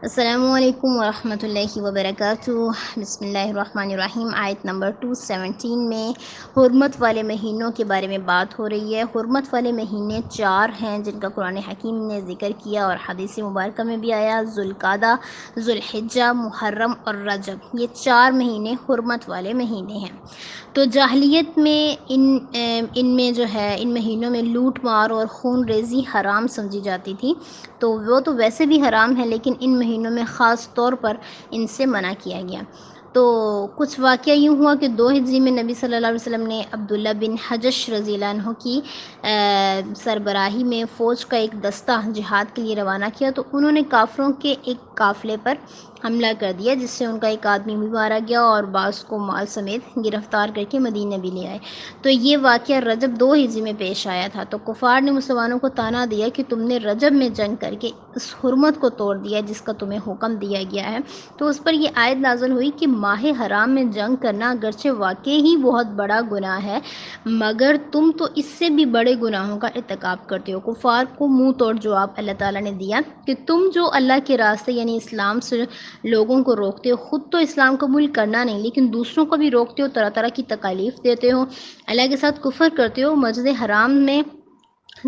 السلام علیکم ورحمۃ اللہ وبرکاتہ۔ بسم اللہ الرحمن الرحیم۔ آیت نمبر 217 میں حرمت والے مہینوں کے بارے میں بات ہو رہی ہے۔ حرمت والے مہینے 4 ہیں جن کا قرآن حکیم نے ذکر کیا اور حدیث مبارکہ میں بھی آیا۔ ذوالقعدہ، ذوالحجہ، محرم اور رجب، یہ 4 مہینے حرمت والے مہینے ہیں۔ تو جاہلیت میں ان میں جو ہے ان مہینوں میں لوٹ مار اور خون ریزی حرام سمجھی جاتی تھی، تو وہ تو ویسے بھی حرام ہے، لیکن ان مہینوں میں خاص طور پر ان سے منع کیا گیا۔ تو کچھ واقعہ یوں ہوا کہ 2 ہجری میں نبی صلی اللہ علیہ وسلم نے عبداللہ بن حجش رضی اللہ عنہ کی سربراہی میں فوج کا ایک دستہ جہاد کے لیے روانہ کیا، تو انہوں نے کافروں کے ایک قافلے پر حملہ کر دیا، جس سے ان کا ایک آدمی بھی مارا گیا اور بعض کو مال سمیت گرفتار کر کے مدینہ بھی لے آئے۔ تو یہ واقعہ رجب 2 ہجری میں پیش آیا تھا۔ تو کفار نے مسلمانوں کو طعنہ دیا کہ تم نے رجب میں جنگ کر کے اس حرمت کو توڑ دیا جس کا تمہیں حکم دیا گیا ہے۔ تو اس پر یہ آیت نازل ہوئی کہ ماہ حرام میں جنگ کرنا اگرچہ واقعی ہی بہت بڑا گناہ ہے، مگر تم تو اس سے بھی بڑے گناہوں کا ارتکاب کرتے ہو۔ کفار کو منہ توڑ جواب اللہ تعالیٰ نے دیا کہ تم جو اللہ کے راستے یعنی اسلام سے لوگوں کو روکتے ہو، خود تو اسلام قبول کرنا نہیں لیکن دوسروں کو بھی روکتے ہو، طرح طرح کی تکالیف دیتے ہو، اللہ کے ساتھ کفر کرتے ہو۔ مسجد حرام میں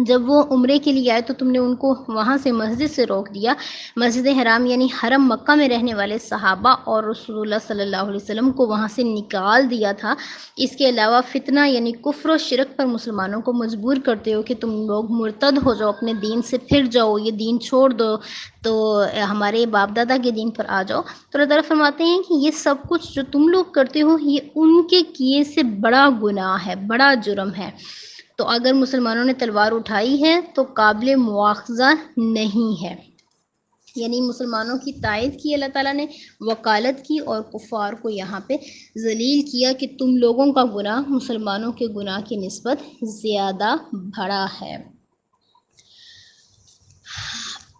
جب وہ عمرے کے لیے آئے تو تم نے ان کو وہاں سے مسجد سے روک دیا۔ مسجد حرام یعنی حرم مکہ میں رہنے والے صحابہ اور رسول اللہ صلی اللہ علیہ وسلم کو وہاں سے نکال دیا تھا۔ اس کے علاوہ فتنہ یعنی کفر و شرک پر مسلمانوں کو مجبور کرتے ہو کہ تم لوگ مرتد ہو جاؤ، اپنے دین سے پھر جاؤ، یہ دین چھوڑ دو، تو ہمارے باپ دادا کے دین پر آ جاؤ۔ تو اللہ تعالیٰ فرماتے ہیں کہ یہ سب کچھ جو تم لوگ کرتے ہو یہ ان کے کیے سے بڑا گناہ ہے، بڑا جرم ہے۔ تو اگر مسلمانوں نے تلوار اٹھائی ہے تو قابل مواخذہ نہیں ہے، یعنی مسلمانوں کی تائید کی اللہ تعالیٰ نے، وکالت کی اور کفار کو یہاں پہ ذلیل کیا کہ تم لوگوں کا گناہ مسلمانوں کے گناہ کی نسبت زیادہ بڑا ہے۔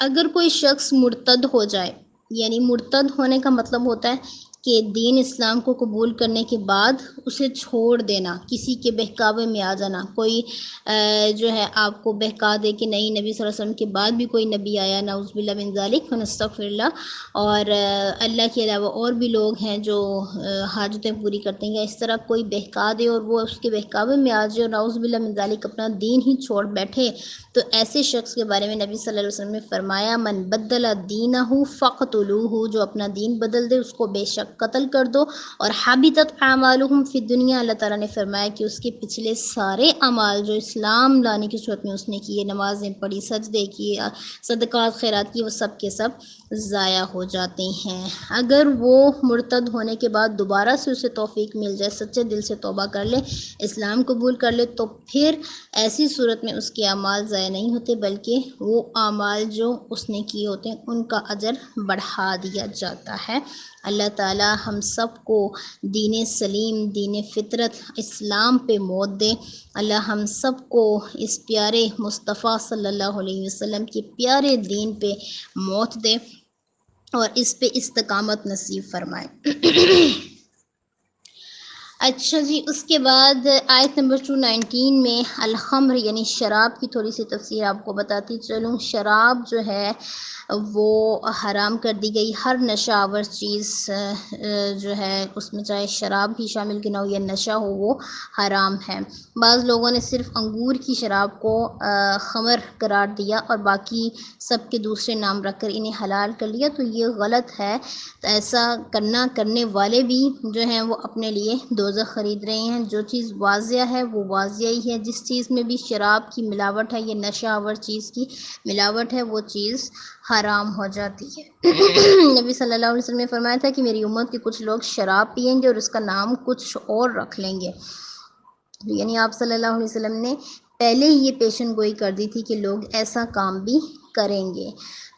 اگر کوئی شخص مرتد ہو جائے، یعنی مرتد ہونے کا مطلب ہوتا ہے کہ دین اسلام کو قبول کرنے کے بعد اسے چھوڑ دینا، کسی کے بہکاوے میں آ جانا، کوئی جو ہے آپ کو بہکا دے کہ نہیں نبی صلی اللہ علیہ وسلم کے بعد بھی کوئی نبی آیا، نعوذ باللہ من ذالک ونستغفر اللہ، اور اللہ کے علاوہ اور بھی لوگ ہیں جو حاجتیں پوری کرتے ہیں، یا اس طرح کوئی بہکا دے اور وہ اس کے بہکاوے میں آ جائے اور نعوذ باللہ من ذالک اپنا دین ہی چھوڑ بیٹھے، تو ایسے شخص کے بارے میں نبی صلی اللہ علیہ وسلم نے فرمایا من بدل دینہ فقتلوہ، جو اپنا دین بدل دے اس کو بے شک قتل کر دو۔ اور حبطت اعمالہم فی الدنیا، اللہ تعالیٰ نے فرمایا کہ اس کے پچھلے سارے اعمال جو اسلام لانے کی صورت میں اس نے کیے، نمازیں پڑھی، سجدے کیے، صدقات خیرات کیے، وہ سب کے سب ضائع ہو جاتے ہیں۔ اگر وہ مرتد ہونے کے بعد دوبارہ سے اسے توفیق مل جائے، سچے دل سے توبہ کر لے، اسلام قبول کر لے، تو پھر ایسی صورت میں اس کے اعمال ضائع نہیں ہوتے، بلکہ وہ اعمال جو اس نے کیے ہوتے ہیں ان کا اجر بڑھا دیا جاتا ہے۔ اللہ تعالی ہم سب کو دین سلیم، دین فطرت، اسلام پہ موت دے۔ اللہ ہم سب کو اس پیارے مصطفیٰ صلی اللہ علیہ وسلم کے پیارے دین پہ موت دے اور اس پہ استقامت نصیب فرمائے۔ اچھا جی، اس کے بعد آیت نمبر 219 میں الخمر یعنی شراب کی تھوڑی سی تفسیر آپ کو بتاتی چلوں۔ شراب جو ہے وہ حرام کر دی گئی، ہر نشہ آور چیز جو ہے اس میں چاہے شراب بھی شامل کی نہ ہو یا نشہ ہو وہ حرام ہے۔ بعض لوگوں نے صرف انگور کی شراب کو خمر قرار دیا اور باقی سب کے دوسرے نام رکھ کر انہیں حلال کر لیا، تو یہ غلط ہے۔ تو ایسا کرنے والے بھی جو ہیں وہ اپنے لیے دوزخ خرید رہے ہیں۔ جو چیز واضح ہے وہ واضح ہی ہے، جس چیز میں بھی شراب کی ملاوٹ ہے یا نشہ آور چیز کی ملاوٹ ہے وہ چیز حرام ہو جاتی ہے۔ نبی صلی اللہ علیہ وسلم نے فرمایا تھا کہ میری امت کے کچھ لوگ شراب پئیں گے اور اس کا نام کچھ اور رکھ لیں گے، یعنی آپ صلی اللہ علیہ وسلم نے پہلے ہی یہ پیشن گوئی کر دی تھی کہ لوگ ایسا کام بھی کریں گے۔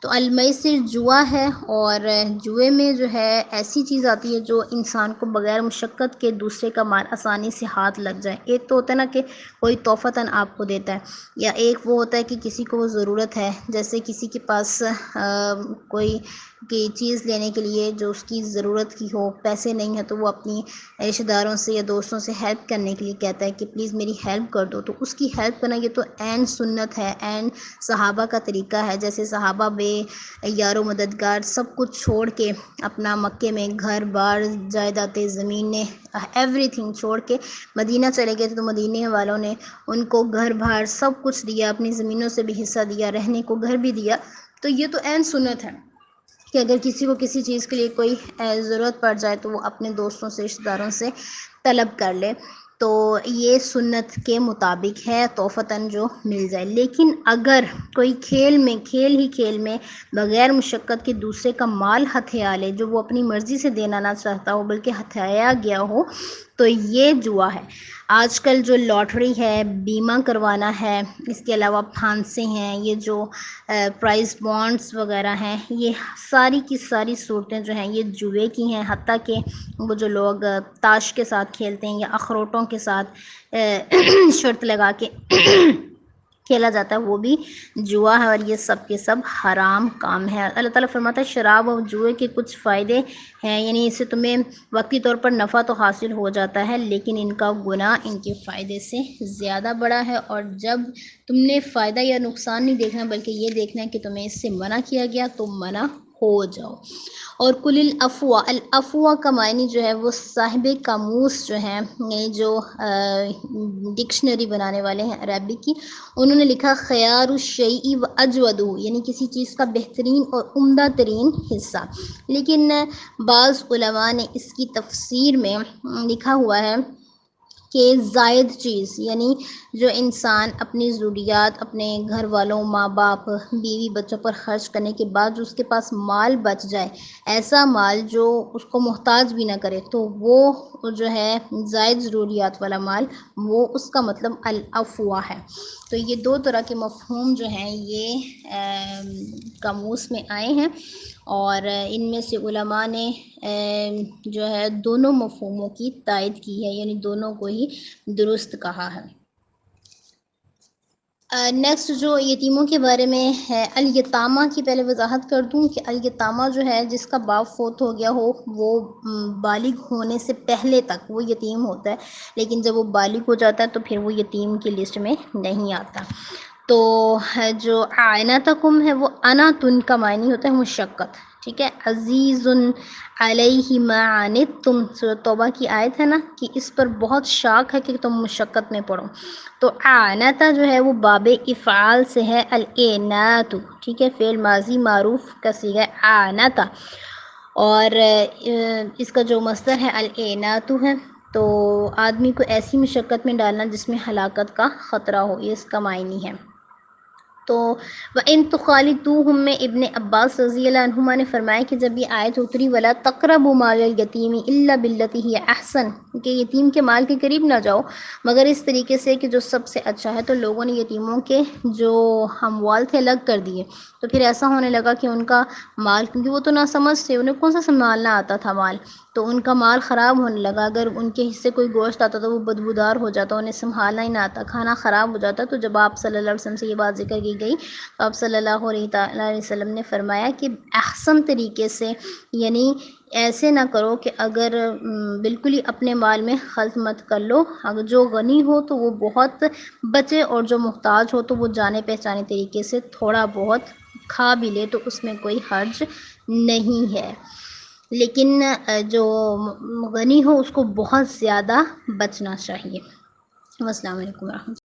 تو المیسر جوا ہے، اور جوئے میں جو ہے ایسی چیز آتی ہے جو انسان کو بغیر مشقت کے دوسرے کا مال آسانی سے ہاتھ لگ جائے۔ ایک تو ہوتا ہے نا کہ کوئی تحفتاً آپ کو دیتا ہے، یا ایک وہ ہوتا ہے کہ کسی کو وہ ضرورت ہے، جیسے کسی کے پاس کوئی چیز لینے کے لیے جو اس کی ضرورت کی ہو، پیسے نہیں ہیں تو وہ اپنی رشتہ داروں سے یا دوستوں سے ہیلپ کرنے کے لیے کہتا ہے کہ پلیز میری ہیلپ کر دو، تو اس کی ہیلپ کرنا یہ تو عین سنت ہے، عین صحابہ کا طریقہ دیا ہے، جیسے صحابہ بے یار و مددگار سب کچھ چھوڑ کے اپنا مکے میں گھر بار جائیدادیں زمینیں ایوری تھنگ چھوڑ کے مدینہ چلے گئے تھے، تو مدینہ والوں نے ان کو گھر بار سب کچھ دیا، اپنی زمینوں سے بھی حصہ دیا، رہنے کو گھر بھی دیا. تو یہ تو عین سنت ہے کہ اگر کسی کو کسی چیز کے لیے کوئی ضرورت پڑ جائے تو وہ اپنے دوستوں سے رشتہ داروں سے طلب کر لے. تو یہ سنت کے مطابق ہے توفتاً جو مل جائے. لیکن اگر کوئی کھیل میں بغیر مشقت کے دوسرے کا مال ہتھیا لے، جو وہ اپنی مرضی سے دینا نہ چاہتا ہو بلکہ ہتھیایا گیا ہو، تو یہ جوا ہے. آج کل جو لاٹری ہے، بیمہ کروانا ہے، اس کے علاوہ پھانسے ہیں، یہ جو پرائز بانڈز وغیرہ ہیں، یہ ساری کی ساری صورتیں جو ہیں یہ جوئے کی ہیں. حتیٰ کہ وہ جو لوگ تاش کے ساتھ کھیلتے ہیں یا اخروٹوں کے ساتھ شرط لگا کے کھیلا جاتا ہے، وہ بھی جوا ہے، اور یہ سب کے سب حرام کام ہے. اللہ تعالیٰ فرماتا ہے شراب اور جوئے کے کچھ فائدے ہیں، یعنی اس سے تمہیں وقتی طور پر نفع تو حاصل ہو جاتا ہے، لیکن ان کا گناہ ان کے فائدے سے زیادہ بڑا ہے. اور جب تم نے فائدہ یا نقصان نہیں دیکھنا بلکہ یہ دیکھنا ہے کہ تمہیں اس سے منع کیا گیا تو منع ہو جاؤ. اور کل الافوا کا معنی جو ہے وہ صاحب قاموس جو ہیں، یہ جو ڈکشنری بنانے والے ہیں عربی کی، انہوں نے لکھا خیار الشیء و اجودہ، یعنی کسی چیز کا بہترین اور عمدہ ترین حصہ. لیکن بعض علماء نے اس کی تفسیر میں لکھا ہوا ہے کہ زائد چیز، یعنی جو انسان اپنی ضروریات اپنے گھر والوں، ماں باپ، بیوی بچوں پر خرچ کرنے کے بعد جو اس کے پاس مال بچ جائے، ایسا مال جو اس کو محتاج بھی نہ کرے، تو وہ جو ہے زائد ضروریات والا مال، وہ اس کا مطلب الافوا ہے. تو یہ دو طرح کے مفہوم جو ہیں یہ قاموس میں آئے ہیں، اور ان میں سے علماء نے جو ہے دونوں مفہوموں کی تائید کی ہے، یعنی دونوں کو ہی درست کہا ہے. نیکسٹ جو یتیموں کے بارے میں ہے، الیتامہ کی پہلے وضاحت کر دوں کہ الیتامہ جو ہے جس کا باپ فوت ہو گیا ہو، وہ بالغ ہونے سے پہلے تک وہ یتیم ہوتا ہے، لیکن جب وہ بالغ ہو جاتا ہے تو پھر وہ یتیم کی لسٹ میں نہیں آتا. تو جو اعنتکم ہے وہ اناتن کا معنی ہوتا ہے مشقت، ٹھیک ہے. عزیز علیہ ما عنتم، سورۃ توبہ کی آیت ہے نا کہ اس پر بہت شاق ہے کہ تم مشقت میں پڑو. تو اعنتا جو ہے وہ باب افعال سے ہے، العنات، ٹھیک ہے، فعل ماضی معروف کا صیغہ ہے اعنتا، اور اس کا جو مصدر ہے العنات ہے. تو آدمی کو ایسی مشقت میں ڈالنا جس میں ہلاکت کا خطرہ ہو، یہ اس کا معنی ہے. تو وَإِن تُخَالِطُوهُم میں ابن عباس رضی اللہ عنہما نے فرمایا کہ جب یہ آیت اتری وَلَا تَقْرَبُوا مَالَ الْيَتِيمِ إِلَّا بِالَّتِي هِيَ أَحْسَنُ، کہ یتیم کے مال کے قریب نہ جاؤ مگر اس طریقے سے کہ جو سب سے اچھا ہے. تو لوگوں نے یتیموں کے جو اموال تھے الگ کر دیے، تو پھر ایسا ہونے لگا کہ ان کا مال، کیونکہ وہ تو نہ سمجھ تھے، انہیں کون سا سنبھالنا آتا تھا مال، تو ان کا مال خراب ہونے لگا. اگر ان کے حصے کوئی گوشت آتا تو وہ بدبودار ہو جاتا، انہیں سنبھالنا ہی نہ آتا، کھانا خراب ہو جاتا. تو جب آپ صلی اللہ علیہ وسلم سے یہ بات ذکر کی گئی تو آپ صلی اللہ علیہ وسلم نے فرمایا کہ احسن طریقے سے، یعنی ایسے نہ کرو کہ اگر بالکل ہی اپنے مال میں خرچ مت کر لو، اگر جو غنی ہو تو وہ بہت بچے، اور جو محتاج ہو تو وہ جانے پہچانے طریقے سے تھوڑا بہت کھا بھی لے، تو اس میں کوئی حرج نہیں ہے. لیکن جو غنی ہو اس کو بہت زیادہ بچنا چاہیے. السلام علیکم ورحمۃ اللہ.